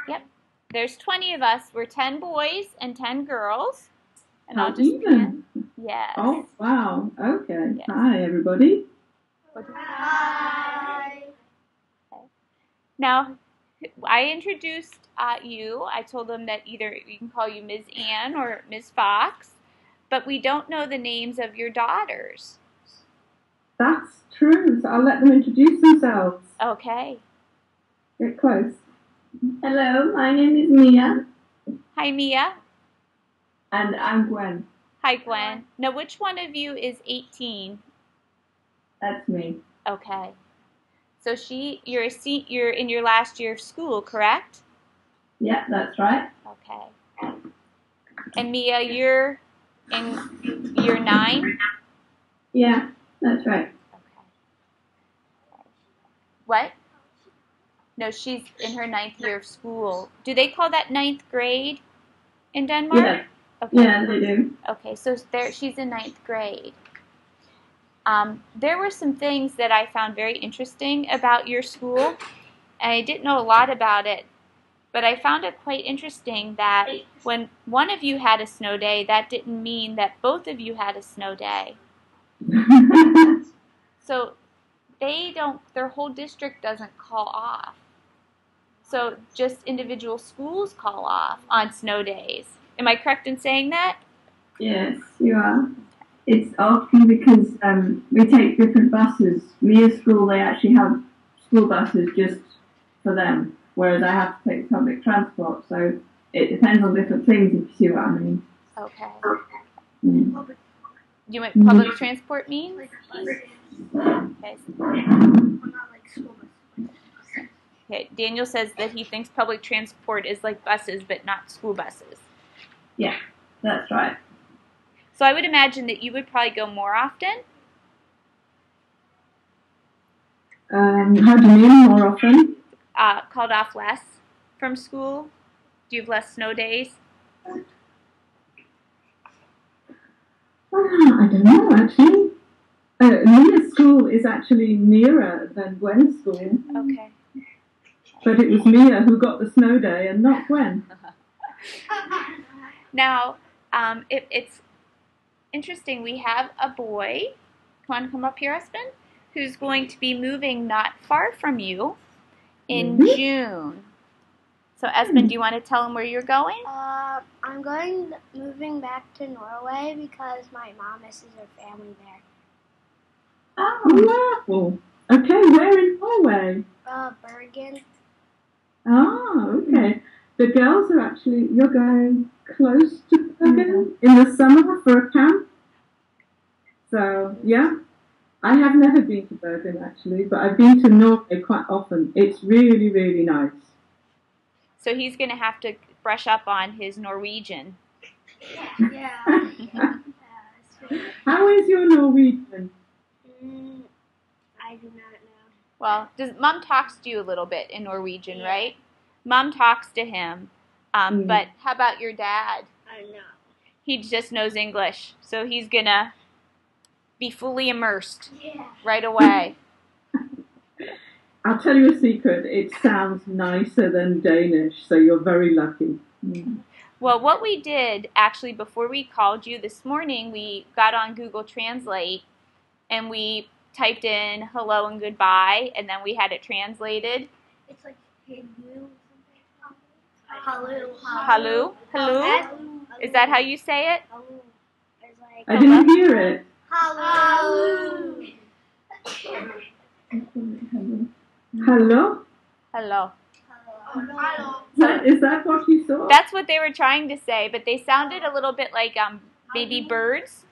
Yep. There's 20 of us. We're 10 boys and 10 girls. And How I'll just even? Yes. Oh, wow. Okay. Yes. Hi, everybody. Hi. Okay. Now, I introduced you. I told them that either we can call you Ms. Ann or Ms. Fox, but we don't know the names of your daughters. That's true. So I'll let them introduce themselves. Okay. Get close. Hello, my name is Mia. Hi, Mia. And I'm Gwen. Hi, Gwen. Now, which one of you is 18? That's me. Okay. So you're in your last year of school, correct? Yeah, that's right. Okay. And Mia, you're in year 9? Yeah, that's right. Okay. What? No, she's in her 9th year of school. Do they call that 9th grade in Denmark? Yeah. Okay. Yeah, they do. Okay, so she's in 9th grade. There were some things that I found very interesting about your school, and I didn't know a lot about it, but I found it quite interesting that when one of you had a snow day, that didn't mean that both of you had a snow day. So their whole district doesn't call off. So just individual schools call off on snow days. Am I correct in saying that? Yes, you are. It's often because we take different buses. Mia's school, they actually have school buses just for them, whereas I have to take public transport. So it depends on different things, if you see what I mean. Okay. Mm. Do you know what public transport means? Okay. Okay. Daniel says that he thinks public transport is like buses, but not school buses. Yeah, that's right. So I would imagine that you would probably go more often. How do you mean more often? Called off less from school. Do you have less snow days? I don't know, actually. Mia's school is actually nearer than Gwen's school. Okay. But it was Mia who got the snow day and not Gwen. Now, it's interesting. We have a boy. Want to come up here, Espen? Who's going to be moving not far from you in June. So, Espen, do you want to tell him where you're going? I'm moving back to Norway because my mom misses her family there. Oh, wow. Okay, where in Norway? Bergen. Oh, okay. The girls are actually, you're going close to Bergen in the summer for a camp. So, yeah. I have never been to Bergen, actually, but I've been to Norway quite often. It's really, really nice. So he's going to have to brush up on his Norwegian. Yeah. How is your Norwegian? I do not know. Well, Mom talks to you a little bit in Norwegian, right? Mom talks to him. But how about your dad? I don't know. He just knows English, so he's going to be fully immersed right away. I'll tell you a secret. It sounds nicer than Danish, so you're very lucky. Well, what we did, actually, before we called you this morning, we got on Google Translate, and we typed in hello and goodbye, and then we had it translated. It's like hello. Hello. Hello? Hello? Is that how you say it? It's like I didn't hear it. hello. Hello? Hello. Is that what you saw? That's what they were trying to say, but they sounded a little bit like baby birds.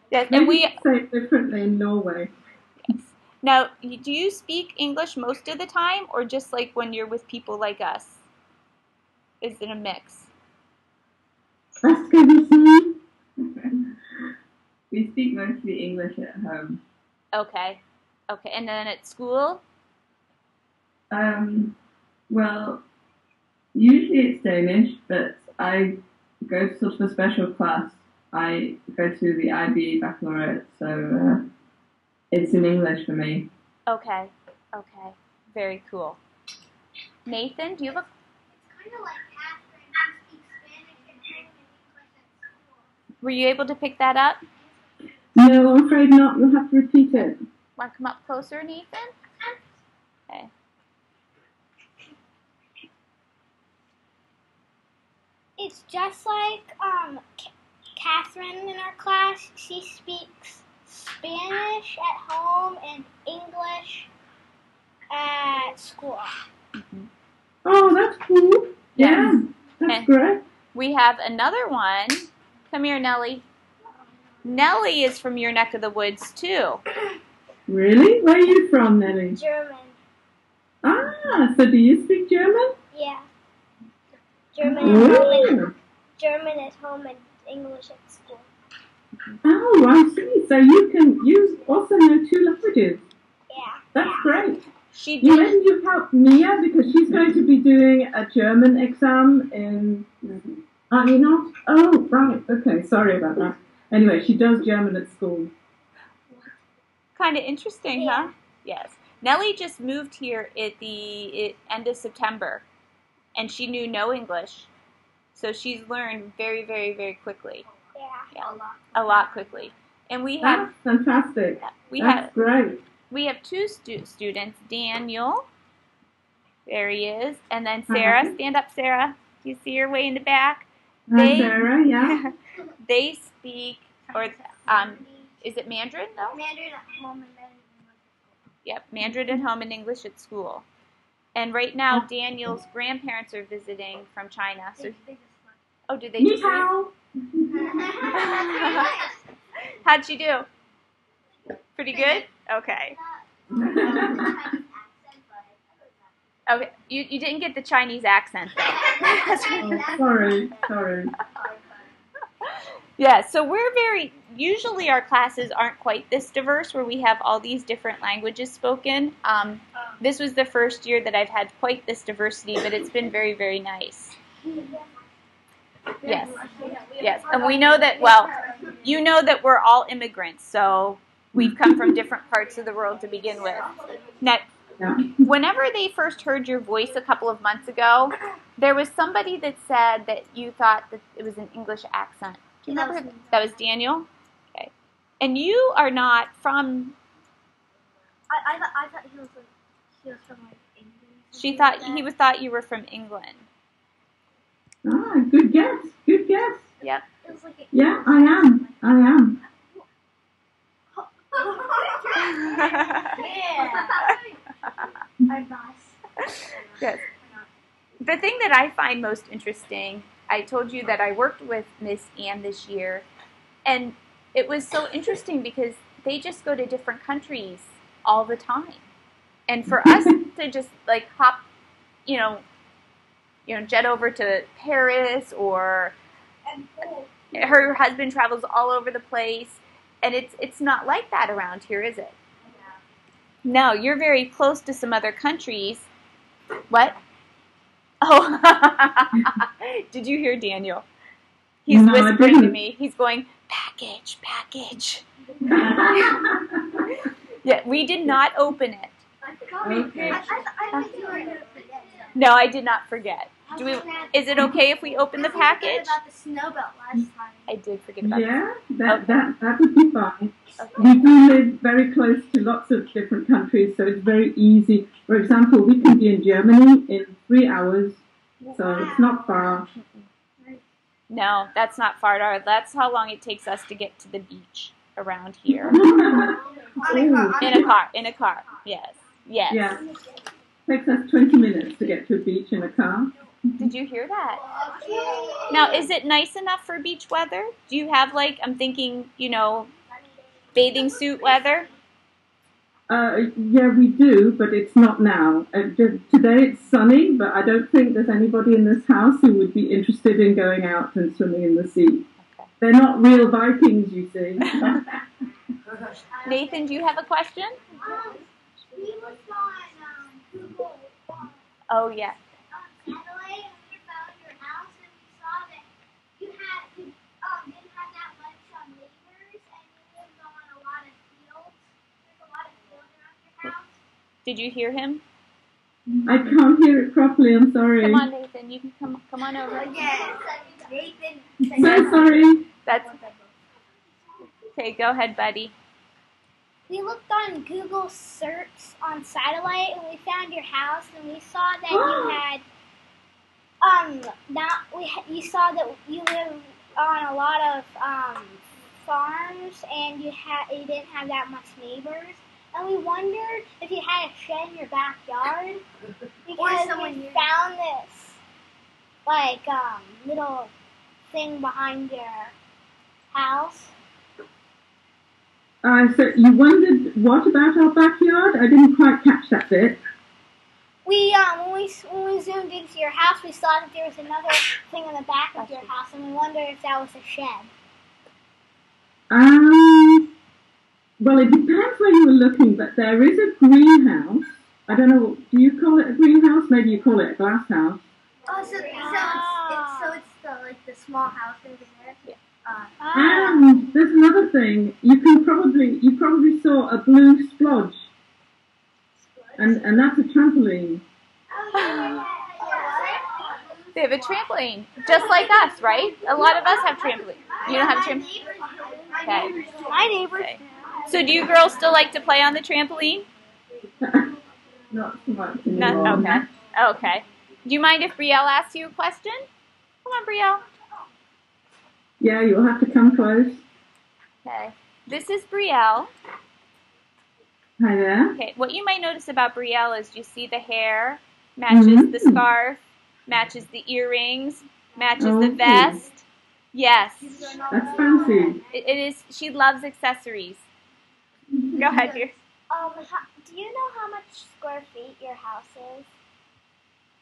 Yes, and Maybe we say it differently in Norway. now. Do you speak English most of the time, or just like when you're with people like us? Is it a mix? That's good to see. We speak mostly English at home. Okay, and then at school. Well, usually it's Danish, but I go to sort of a special class. I go to the IB baccalaureate, so it's in English for me. Okay. Okay, very cool. Nathan, do you have a... It's kind of like Catherine who speaks Spanish and English at school. Were you able to pick that up? No, I'm afraid not. You'll have to repeat it. Want to come up closer, Nathan? Okay. It's just like Catherine in our class. She speaks Spanish at home and English at school. Oh, that's cool. Yeah, that's Okay. great. We have another one. Come here, Nellie. Nellie is from your neck of the woods, too. Really? Where are you from, Nellie? German. Ah, so do you speak German? Yeah. German Oh, at home and English at school. oh, I see. So you also know 2 languages. Yeah. That's great. She You did. maybe you've helped Mia because she's going to be doing a German exam in. Are you not? Oh, right. Okay, sorry about that. Anyway, she does German at school. Kind of interesting, Yeah. huh? Yes. Nellie just moved here at the end of September, and she knew no English, so she's learned very, very, very quickly. Yeah. A lot quickly. And we have That's fantastic. That's great. we have 2 students, Daniel, there he is, and then Sarah. Uh-huh. Stand up, Sarah. Do you see her way in the back? Hi, Sarah. Yeah. They speak, or is it Mandarin though? Mandarin at home and Mandarin Yep, Mandarin at home and English at school. And right now, Daniel's grandparents are visiting from China. So, oh, did they Ni just leave? hao. How'd she do? Pretty good? Okay. Okay, you didn't get the Chinese accent though. Oh, sorry. Yeah, so usually our classes aren't quite this diverse where we have all these different languages spoken. This was the first year that I've had quite this diversity, but it's been very, very nice. Yes. Yes, and we know that, well, you know that we're all immigrants, so we've come from different parts of the world to begin with. Now, Yeah. whenever they first heard your voice a couple of months ago, there was somebody that said that you thought that it was an English accent. Do you remember? That was Daniel? Okay. And you are not from... I thought he was from like England. He thought you were from England. Ah, good guess. Good guess. Yep. It was like Yeah, I am. I'm nice. Yes. The thing that I find most interesting, I told you that I worked with Miss Ann this year, and it was so interesting because they just go to different countries all the time. And for us to just like hop, jet over to Paris, or her husband travels all over the place, and it's not like that around here, is it? No, you're very close to some other countries. What? Oh, did you hear Daniel? He's No, I whispering to didn't. me. He's going, package, package. Yeah, we did not open it. Okay. I thought you were going to forget. No, I did not forget. Is it okay if we open the package? About the snow belt last time. I did forget about Yeah, Okay. that would be fine. Okay. We do live very close to lots of different countries, so it's very easy. For example, we can be in Germany in 3 hours, so it's not far. No, that's not far at all. That's how long it takes us to get to the beach around here. Ooh, In a car. Yes. Yes. yeah, takes us 20 minutes to get to a beach in a car. Did you hear that? Now, is it nice enough for beach weather? Do you have, I'm thinking, bathing suit weather? Yeah, we do, but it's not now. Today it's sunny, but I don't think there's anybody in this house who would be interested in going out and swimming in the sea. Okay. They're not real Vikings, you see. Nathan, do you have a question? We was on Google Oh, yeah. satellite and we found your house and we saw that you didn't have that much neighbors and you lived on a lot of fields. There's a lot of fields around your house. Did you hear him? I can't hear it properly. I'm sorry. Come on, Nathan. You can come on over. Nathan. So sorry. That's okay. Go ahead, buddy. We looked on Google search on satellite and we found your house and we saw that you had you saw that you live on a lot of farms and you didn't have that much neighbors. And we wondered if you had a shed in your backyard because we found this little thing behind your house. So you wondered what about our backyard? I didn't quite catch that bit. When we zoomed into your house, we saw that there was another thing in the back of your house, and we wondered if that was a shed. Well, it depends where you were looking, but there is a greenhouse. I don't know, do you call it a greenhouse? Maybe you call it a glass house. Oh, so it's the small house over there. Yeah. And there's another thing. You probably saw a blue splodge, and that's a trampoline. They have a trampoline, just like us, right? A lot of us have trampoline. You don't have a trampoline? Okay. My neighbors. Okay. So do you girls still like to play on the trampoline? Not so much No. anymore. Okay. Okay. Do you mind if Brielle asks you a question? Come on, Brielle. Yeah, you'll have to come close. Okay. This is Brielle. Hi there. Okay. What you might notice about Brielle is you see the hair matches the scarf, matches the earrings, matches the vest. Yes. That's fancy. It is. She loves accessories. Go ahead, dear. Do you know how much square feet your house is?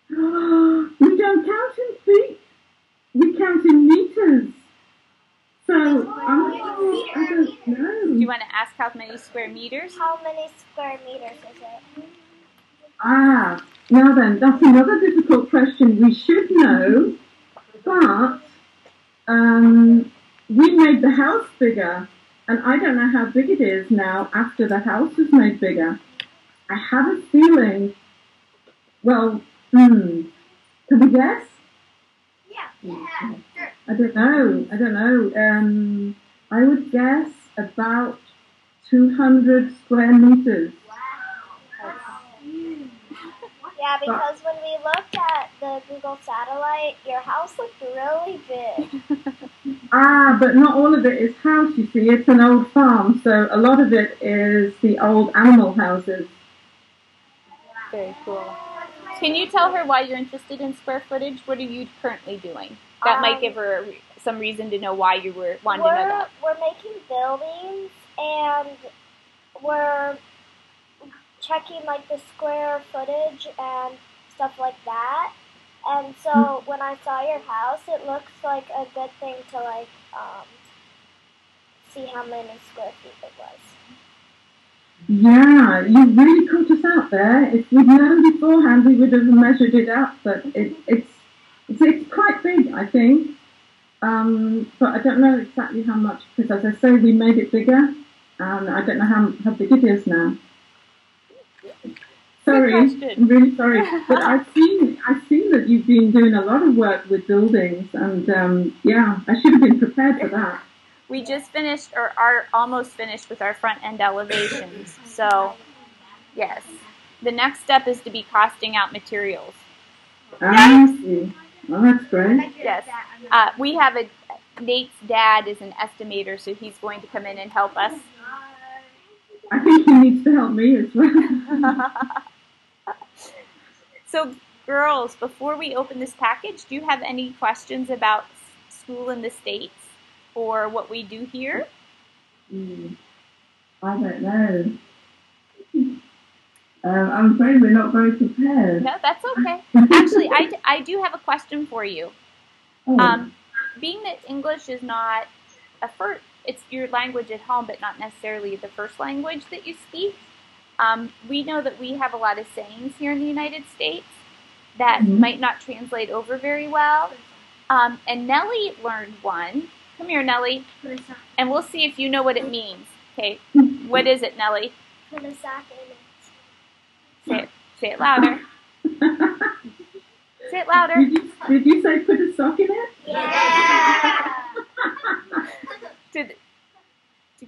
We don't count in feet. We count in meters. So, I don't know. Do you want to ask how many square meters? How many square meters is it? Now then, that's another difficult question. We should know, but we made the house bigger, and I don't know how big it is now after the house was made bigger. I have a feeling, well, can we guess? Yeah. Sure. I don't know. I would guess about 200 square meters. Yeah, because when we looked at the Google satellite, your house looked really big. But not all of it is house, you see. It's an old farm, so a lot of it is the old animal houses. Very cool. Can you tell her why you're interested in square footage? What are you currently doing? That might give her some reason to know why you were wanting to know that. We're making buildings, and we're checking the square footage and stuff like that. And so when I saw your house, it looks like a good thing to see how many square feet it was. Yeah, you really caught us out there. If we'd known beforehand, we would have measured it out. But it's quite big, I think. But I don't know exactly how much, because as I say, we made it bigger, and I don't know how big it is now. Sorry, I'm really sorry. But I've seen that you've been doing a lot of work with buildings, and I should have been prepared for that. We just finished, or are almost finished, with our front end elevations. So, yes. The next step is to be costing out materials. I see. Well, that's great. Yes. We have Nate's dad is an estimator, so he's going to come in and help us. I think he needs to help me as well. So, girls, before we open this package, do you have any questions about school in the States or what we do here? I don't know. I'm afraid we're not very prepared. No, that's okay. Actually, I do have a question for you. Being that English is not it's your language at home, but not necessarily the first language that you speak. We know that we have a lot of sayings here in the United States that might not translate over very well. And Nellie learned one. Come here, Nellie. And we'll see if you know what it means. Okay, what is it, Nellie? Say it louder. Say it louder. Did you say put a sock in it? Yeah. Do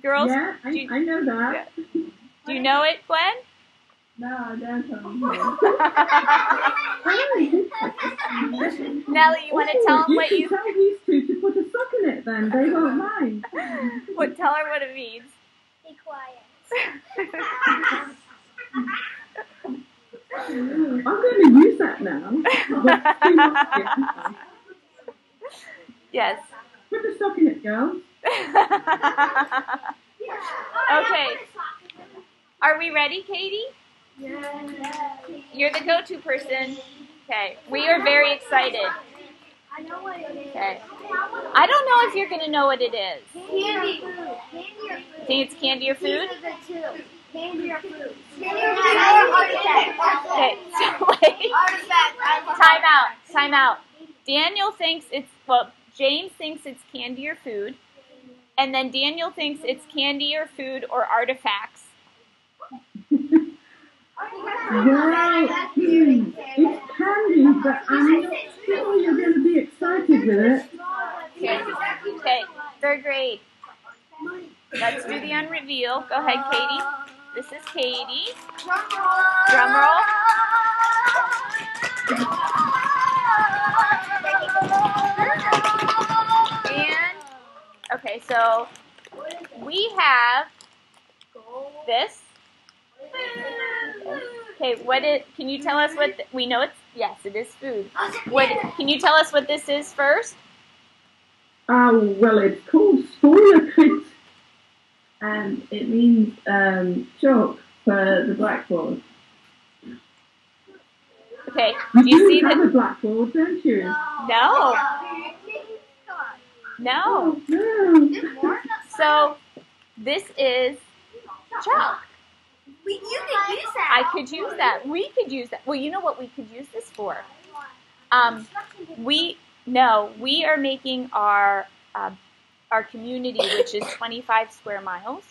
girls? Yeah, I know that. Do you know it, Gwen? No, I don't know. Nellie, you want to tell them what you... tell these two to put a sock in it then. They won't mind. Tell her what it means. Be quiet. I'm going to use that now. Yes. Put a sock in it, girls. Okay. Are we ready, Katie? You're the go-to person. Okay. We are very excited. I know what it is. Okay. I don't know if you're going to know what it is. Candy. Think it's candy or food? These are the two. Candy or food. Okay, so wait. Time out. Daniel thinks James thinks it's candy or food. And then Daniel thinks it's candy or food or artifacts. Well, it's candy, but I'm not sure you're going to be excited with it. Okay, third grade. Let's do the unreveal. Go ahead, Katie. This is Katie. Drum roll. And, okay, so we have this. Okay, can you tell us we know it's, yes, it is food. Can you tell us what this is first? Well, it's called Spoilerkrit. And it means chalk for the blackboard. Okay, You do you see have a the... blackboard, don't you? No. No. So, this is chalk. You could use that. I could use that. We could use that. Well, you know what we could use this for? We are making our community, which is 25 square miles.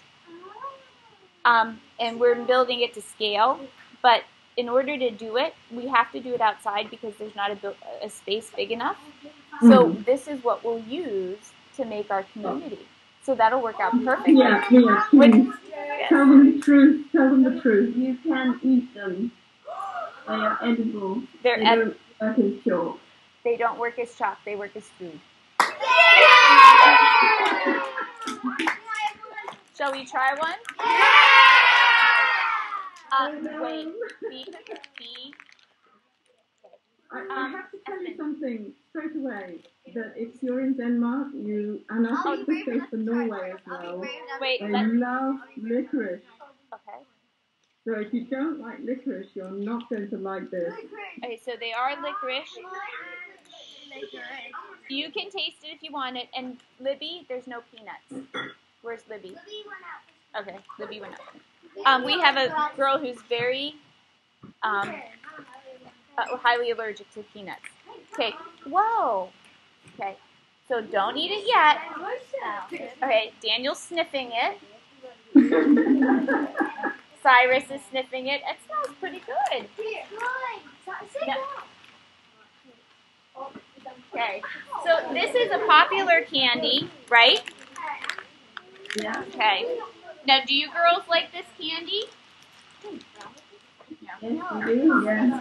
And we're building it to scale. But in order to do it, we have to do it outside because there's not a space big enough. So this is what we'll use to make our community. So that'll work out perfectly. Yeah. Tell them the truth. Tell them the truth. You can eat them. They are edible. They're they don't work as chalk. They don't work as chalk. They work as food. Shall we try one? Wait. I have to tell you something straight away. That if you're in Denmark, and I think this goes for Norway as well. Wait. They love licorice. Okay. So if you don't like licorice, you're not going to like this. Okay. So they are licorice. You can taste it if you want it. And Libby, there's no peanuts. Where's Libby? Okay, Libby went out. We have a girl who's very highly allergic to peanuts. Okay. Whoa. Okay. So don't eat it yet. Okay. Daniel's sniffing it. Cyrus is sniffing it. It smells pretty good. No. Okay. So this is a popular candy, right? Yeah. Okay. Now, do you girls like this candy? Yes, we do. Yeah.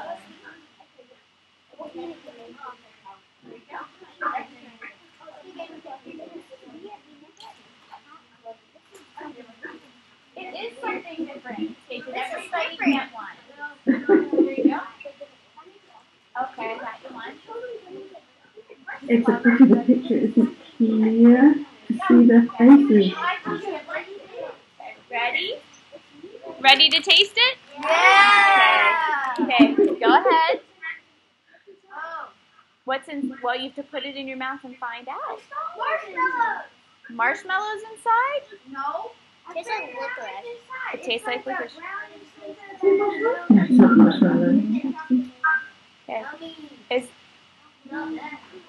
It is something different. Okay, did everybody get one? There you go. Okay, I got you one. It's a pretty good picture, isn't it? Here to see the faces. Ready? Ready to taste it? Yeah. Okay, go ahead. What's in? Well, you have to put it in your mouth and find out. Marshmallows inside? No. It's like licorice. It tastes like licorice. That's not marshmallow. Okay.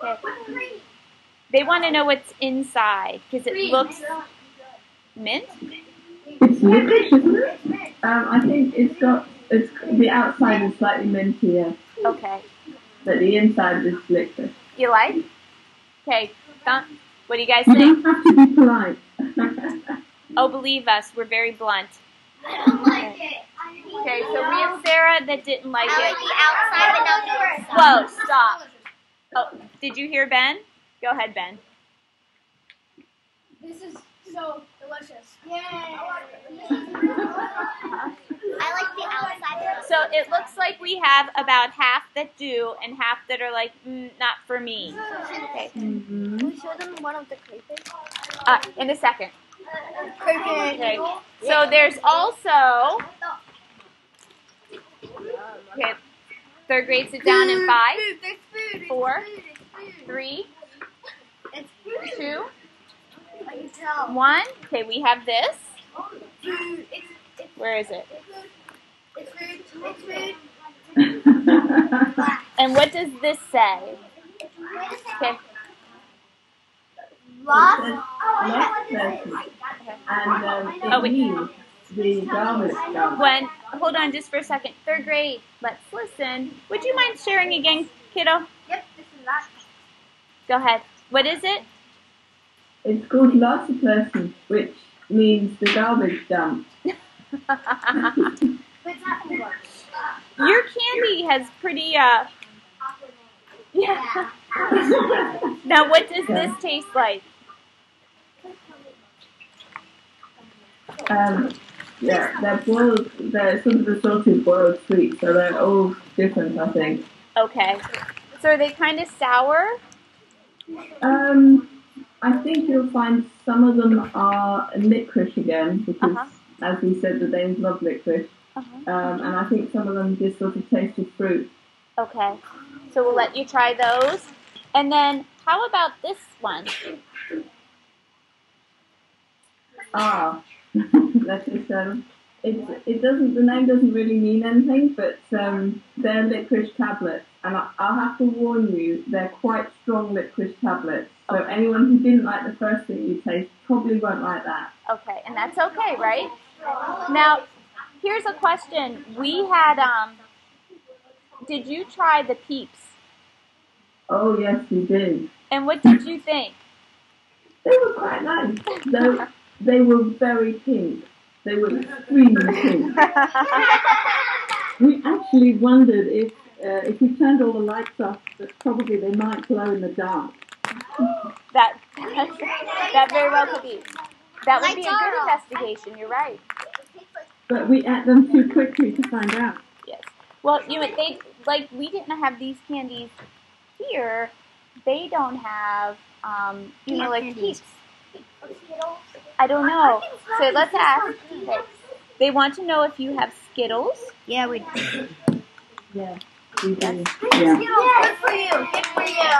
Okay. They want to know what's inside because it looks mint. It's licorice, isn't it? I think it's got It's the outside is slightly minty, yeah, Okay. but the inside is licorice. You like? Okay. What do you guys You think? don't have to be polite. Oh, believe us, we're very blunt. I don't like it. Okay, so we have Sarah that didn't like I it. like the outside, but not the inside. Whoa, stop. Oh, did you hear Ben? Go ahead, Ben. This is so delicious. Yay! I like the outside. So it looks like we have about half that do and half that are like, not for me. Okay. Mm-hmm. Can we show them one of the crayfish? In a second. Crayfish. Okay. So there's also, okay, third grade sit down in 5, 4, 3, 2, 1. Okay, we have this. Where is it? It's food. And what does this say? Okay. Lost person. And Oh, wait. means the garbage dump. Hold on just for a second. Third grade, let's listen. Would you mind sharing again, kiddo? Yep, this is that. Go ahead. What is it? It's called lost person, which means the garbage dump. But it's not from work. Your candy has pretty, yeah. Now, what does this taste like? Yeah, they're boiled, they're sort of assorted boiled sweets, so they're all different, I think. Okay. So are they kind of sour? I think you'll find some of them are licorice again, because, as we said, the Danes love licorice. And I think some of them just sort of taste of fruit. Okay. So we'll let you try those. And then, how about this one? That is, it doesn't, the name doesn't really mean anything, but they're licorice tablets. And I'll have to warn you, they're quite strong licorice tablets. So anyone who didn't like the first thing you taste probably won't like that. Okay, and that's okay, right? Now, here's a question. We had, did you try the Peeps? Oh, yes, we did. And what did you think? They were quite nice. They were very pink. They were extremely pink. We actually wondered if we turned all the lights off, that probably they might glow in the dark. That very well could be. That would be a good investigation. You're right. But we ate them too quickly to find out. Yes. Well, we didn't have these candies here. They don't have, like Peeps. I don't know. So let's ask. Okay. They want to know if you have Skittles. Yeah, we do. Yeah, we do. Yeah. Good for you. Good for you.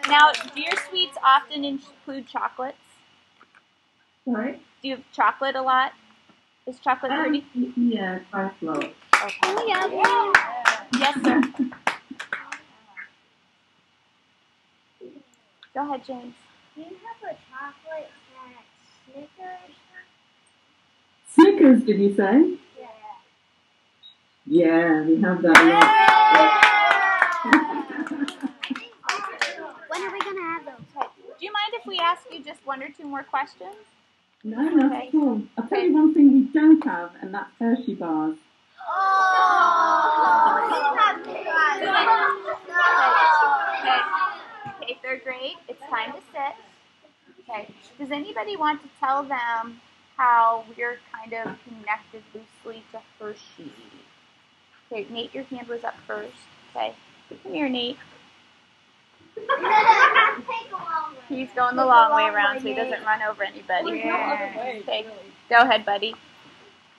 Now, do your sweets often include chocolates? Sorry? Do you have chocolate a lot? Is chocolate pretty? Yeah, quite a lot. Okay. Yes, sir. Go ahead, James. Do you have a chocolate snack Snickers? Snickers, did you say? Yeah, we have that a lot. When are we going to have those? Do you mind if we ask you just one or two more questions? No, not at all. I'll tell you one thing we don't have, and that's Hershey bars. Okay, third grade, it's time to sit. Okay, does anybody want to tell them how we're kind of connected loosely to Hershey? Okay, Nate, your hand was up first. Okay, come here, Nate. He's going the long way around so he doesn't run over anybody. Okay, go ahead, buddy.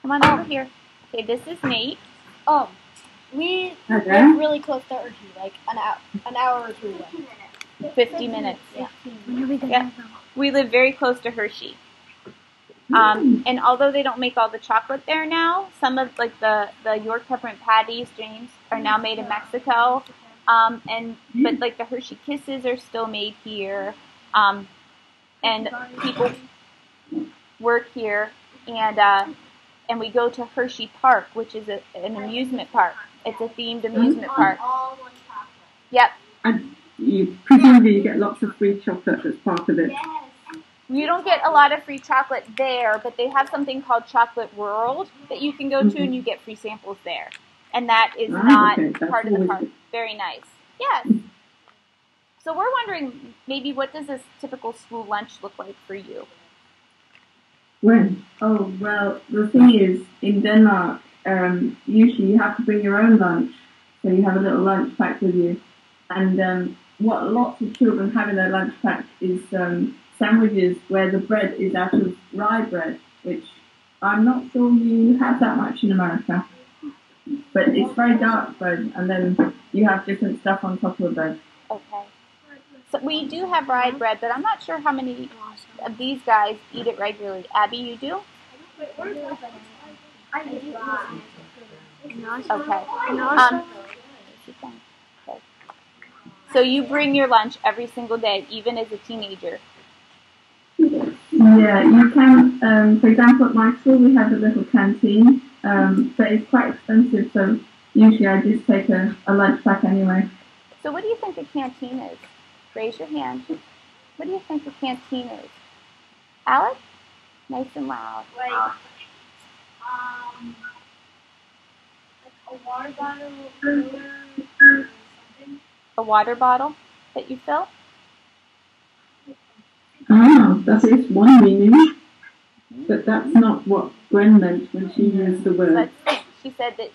Come on over here. Okay, this is Nate. We Okay. live really close to Hershey, like an hour or two away. 50 minutes. Yeah. When are we going Yeah. We live very close to Hershey. And although they don't make all the chocolate there now, some of like the York peppermint patties, James, are now made in Mexico. But like the Hershey Kisses are still made here. And people work here, and and we go to Hershey Park, which is an amusement park. It's a themed amusement park. All one chocolate. Yep. And presumably you get lots of free chocolate as part of it. Yes. You don't get a lot of free chocolate there, but they have something called Chocolate World that you can go to, and you get free samples there. And that is not part of the park. Very nice. Yes. So we're wondering, maybe what does this typical school lunch look like for you? When? Oh, well, the thing is, in Denmark, usually you have to bring your own lunch. So you have a little lunch pack with you. And what lots of children have in their lunch pack is sandwiches where the bread is out of rye bread, which I'm not sure you have that much in America. But it's very dark bread, and then you have different stuff on top of the bread. Okay. So we do have rye bread, but I'm not sure how many of these guys eat it regularly. Abby, you do? Okay. So you bring your lunch every single day, even as a teenager. Yeah, you can. For example, at my school we have a little canteen, but it's quite expensive, so usually I just take a lunch pack anyway. So what do you think a canteen is? Raise your hand. What do you think a canteen is? Alex? Nice and loud. Like a water bottle or something. A water bottle that you fill? Ah, that is one meaning. But that's not what Gwen meant when she used the word. But she said that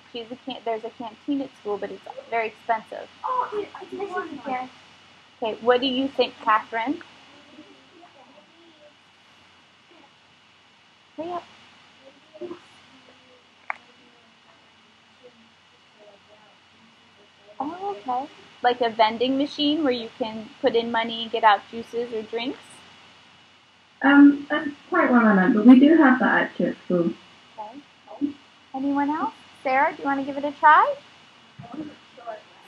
there's a canteen at school, but it's very expensive. Oh, yes. Okay, what do you think, Catherine? Hurry up. Oh, okay. Like a vending machine where you can put in money and get out juices or drinks? That's quite what I meant, but we do have that actually at school. Okay. Anyone else? Sarah, do you want to give it a try?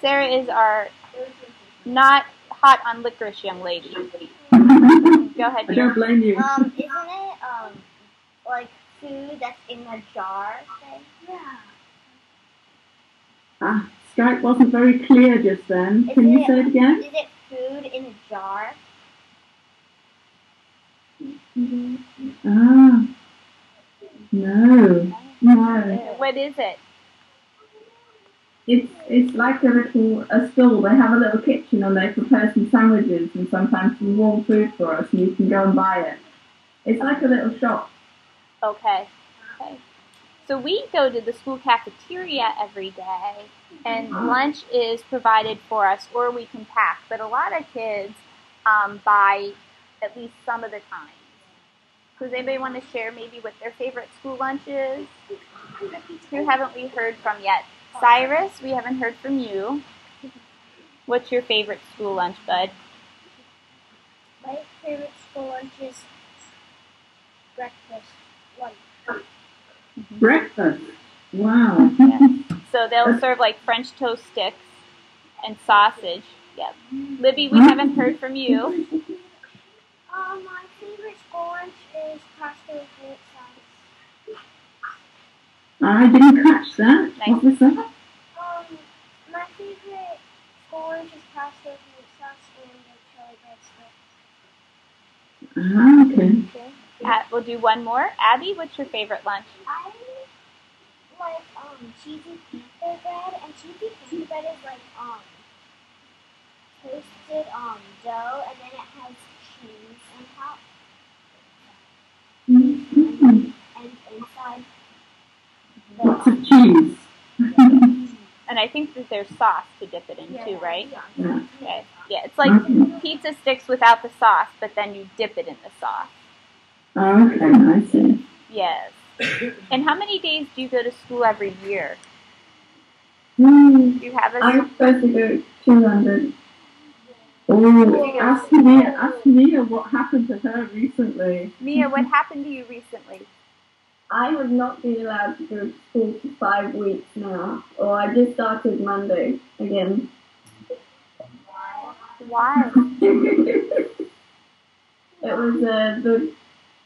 Sarah is our not hot on licorice young lady. Go ahead. I don't blame you. Isn't it like food that's in a jar thing? Yeah. Ah, Skype wasn't very clear just then. Can you say it again? Is it food in a jar? Ah, no. What is it? It's like a school. They have a little kitchen and they prepare some sandwiches and sometimes some warm food for us, and you can go and buy it. It's like a little shop. Okay. So we go to the school cafeteria every day, and lunch is provided for us, or we can pack. But a lot of kids buy at least some of the time. Does anybody want to share maybe what their favorite school lunch is? Who haven't we heard from yet? Cyrus, we haven't heard from you. What's your favorite school lunch, bud? My favorite school lunch is breakfast lunch. Breakfast. Wow. Yeah. So they'll serve like French toast sticks and sausage. Yep. Libby, we haven't heard from you. My favorite school lunch is pasta with meat sauce. I didn't catch that. Nice. What was that? My favorite school lunch is pasta with meat sauce and the chili breadsticks. Ah, okay. We'll do one more. Abby, what's your favorite lunch? I like cheesy pita bread, and cheesy pita bread is like toasted dough, and then it has cheese on top, and inside Lots of cheese. And I think that there's sauce to dip it in too, right? Yeah. Okay. Yeah, it's like pizza sticks without the sauce, but then you dip it in the sauce. Okay, I see. Yes. And how many days do you go to school every year? Do you have a... I'm supposed to go 200. Oh, ask Mia what happened to her recently. Mia, what happened to you recently? I have not been allowed to go to school for 5 weeks now, or I just started Monday again. Why? It was the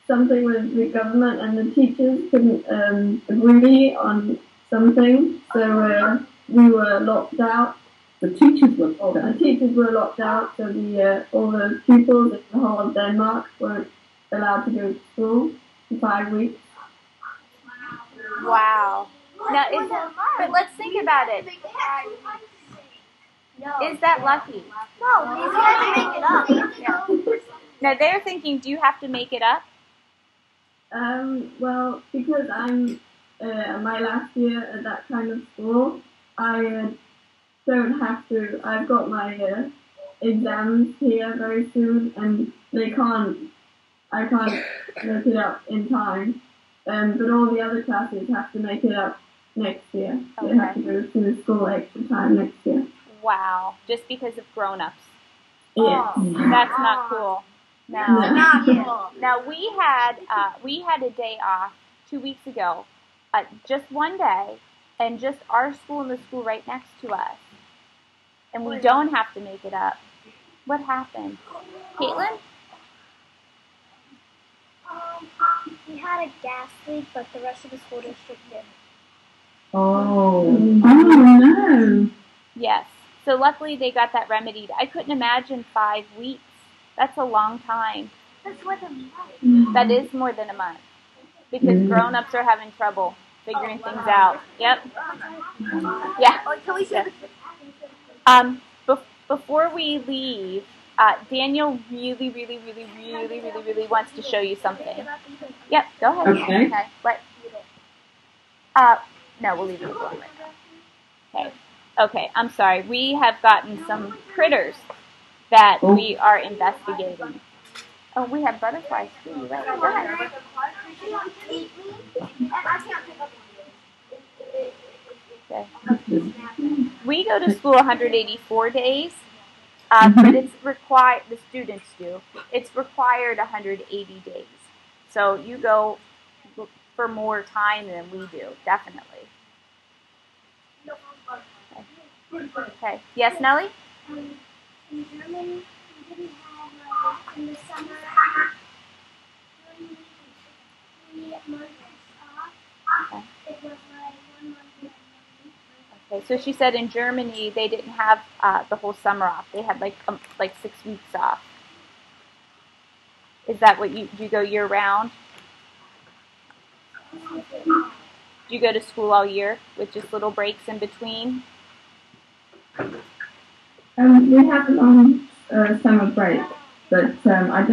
something with the government, and the teachers couldn't agree on something, so we were locked out. The teachers were locked The out. teachers were locked out, so all the pupils in the whole of Denmark weren't allowed to go to school for 5 weeks. Wow. Now, but let's think about it. Is that lucky? No, you have to make it up. Now, they're thinking, do you have to make it up? Well, because I'm my last year at that kind of school, I don't have to. I've got my exams here very soon, and I can't make it up in time. But all the other classes have to make it up next year. They have to go to school extra time next year. Wow. Just because of grown-ups. Yes. That's not cool. No. Not cool. Now, we had a day off 2 weeks ago, just one day, and just our school and the school right next to us. And we don't have to make it up. What happened? Caitlin? We had a gas leak, but the rest of the school district didn't. Oh no. Yes. So luckily they got that remedied. I couldn't imagine 5 weeks. That's a long time. That's what the That is more than a month. Because grown-ups are having trouble figuring things out. Yep. Yeah. Can we say Before we leave, Daniel really wants to show you something. Yep, go ahead. Okay. No, we'll leave it alone right now. Okay. Okay, I'm sorry. We have gotten some critters that we are investigating. Oh, we have butterflies too. Right. Go ahead. Okay. We go to school 184 days, but it's required, the students do, it's required 180 days. So you go for more time than we do, definitely. Okay. Yes, Nellie? In Germany, we didn't have, in the summer, 3 months off. Okay. It was like 1 month and 1 week. Okay, so she said in Germany they didn't have the whole summer off. They had like 6 weeks off. Is that what do you go year round? Do you go to school all year with just little breaks in between? We have a long summer break, but I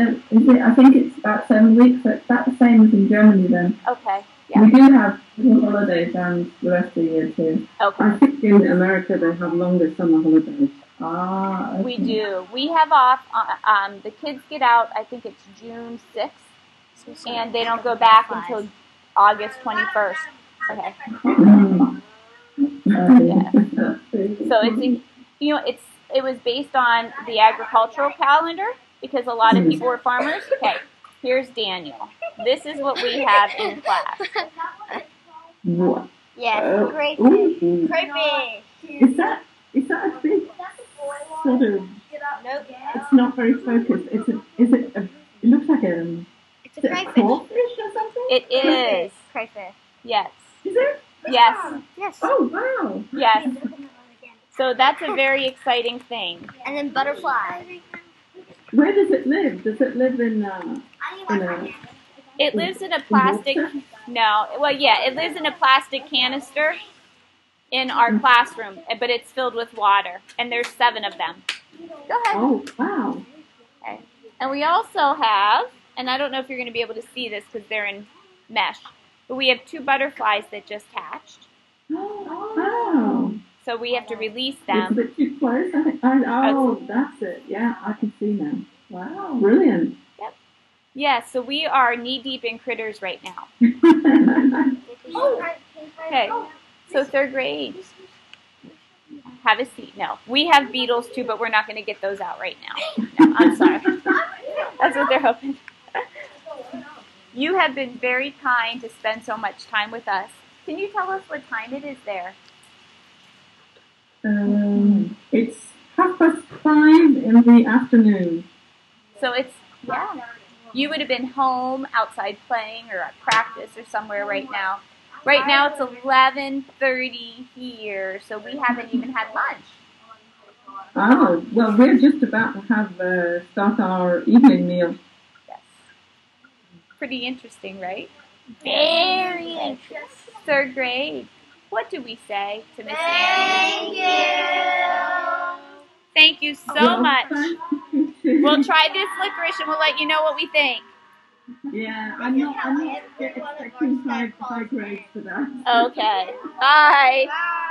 think it's about 7 weeks. So it's about the same as in Germany then. Okay. Yeah. We do have little holidays the rest of the year too. Okay. I think in America they have longer summer holidays. Ah. Okay. We do. We have off. The kids get out. I think it's June 6th, and they don't go back until August 21st. Okay. Yeah. So it was based on the agricultural calendar because a lot of people were farmers. Okay, here's Daniel. This is what we have in class. What? Yes, great Ooh. fish. Is that a big sort of? Nope. It's not very focused. It looks like a. It's Is it a crawfish or something? It is. Crayfish. Yes. Is it? Yes. Yes. Oh wow. Yes. So that's a very exciting thing. And then butterflies. Where does it live? Does it live in a? It lives in a plastic. No. Well, yeah, it lives in a plastic canister in our classroom, but it's filled with water, and there's 7 of them. Go ahead. Oh wow. Okay. And we also have, and I don't know if you're going to be able to see this because they're in mesh, but we have 2 butterflies that just hatched. Oh wow. So we have to release It's a them. bit too close. I think. Oh, that's it. Yeah, I can see now. Wow. Brilliant. Yeah, so we are knee-deep in critters right now. Okay, so 3rd grade. Have a seat. No, we have beetles too, but we're not going to get those out right now. No, I'm sorry. That's what they're hoping. You have been very kind to spend so much time with us. Can you tell us what time it is there? It's 5:30 in the afternoon. So it's, yeah. You would have been home, outside playing, or at practice or somewhere right now. Right now it's 11:30 here, so we haven't even had lunch. Oh, well, we're just about to have start our evening meal. Yes. Pretty interesting, right? Very interesting. 3rd grade. What do we say to Miss Thank you. Thank you so Well, much. thank you too. We'll try this licorice and we'll let you know what we think. Yeah, I'm not expecting high grades for that. Okay. Bye. Bye.